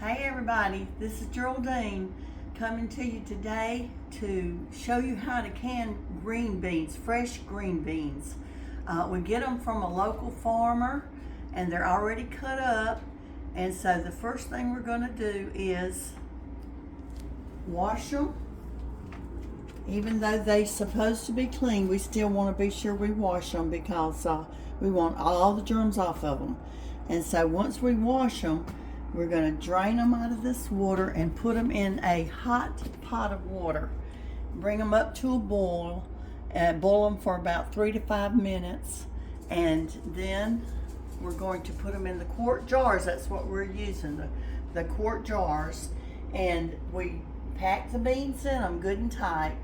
Hey everybody, this is Geraldine coming to you today to show you how to can green beans, fresh green beans. We get them from a local farmer and they're already cut up, and so the first thing we're going to do is wash them. Even though they're supposed to be clean, we still want to be sure we wash them because we want all the germs off of them. And so once we wash them, we're going to drain them out of this water and put them in a hot pot of water. Bring them up to a boil and boil them for about 3 to 5 minutes. And then we're going to put them in the quart jars. That's what we're using, the quart jars. And we pack the beans in them good and tight.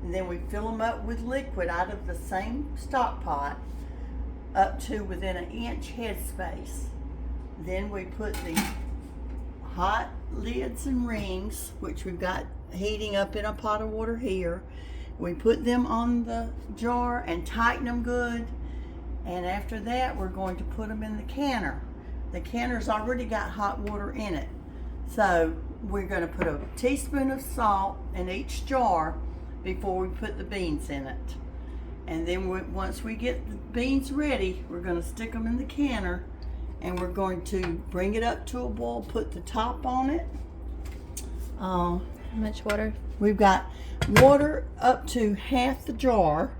And then we fill them up with liquid out of the same stock pot up to within an inch headspace. Then we put the hot lids and rings, which we've got heating up in a pot of water here. We put them on the jar and tighten them good. And after that, we're going to put them in the canner. The canner's already got hot water in it. So we're going to put a teaspoon of salt in each jar before we put the beans in it. And then once we get the beans ready, we're going to stick them in the canner. And we're going to bring it up to a boil, put the top on it. How much water? We've got water up to half the jar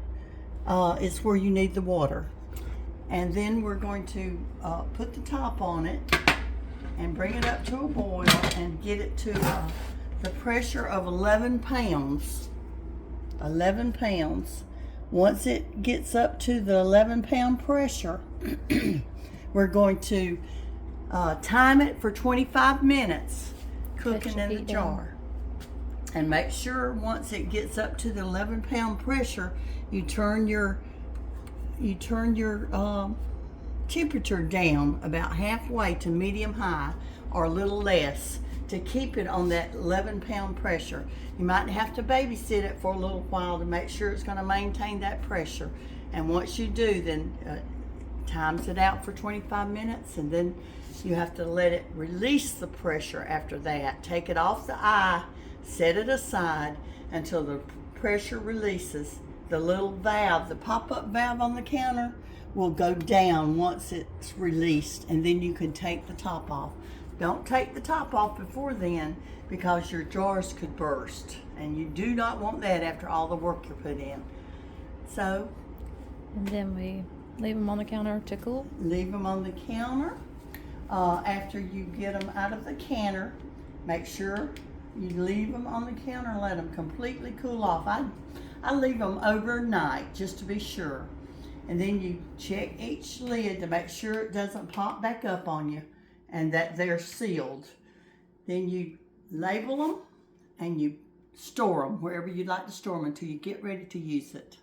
is where you need the water. And then we're going to put the top on it and bring it up to a boil and get it to the pressure of 11 pounds. 11 pounds. Once it gets up to the 11-pound pressure, we're going to time it for 25 minutes, cooking in the jar. And make sure once it gets up to the 11-pound pressure, you turn your temperature down about halfway to medium high or a little less to keep it on that 11-pound pressure. You might have to babysit it for a little while to make sure it's going to maintain that pressure. And once you do, then times it out for 25 minutes, and then you have to let it release the pressure after that. Take it off the eye, set it aside until the pressure releases. The little valve, the pop-up valve on the counter, will go down once it's released, and then you can take the top off. Don't take the top off before then because your jars could burst, and you do not want that after all the work you put in. So, and then we leave them on the counter to cool? Leave them on the counter. After you get them out of the canner, make sure you leave them on the counter and let them completely cool off. I leave them overnight just to be sure. And then you check each lid to make sure it doesn't pop back up on you and that they're sealed. Then you label them and you store them wherever you'd like to store them until you get ready to use it.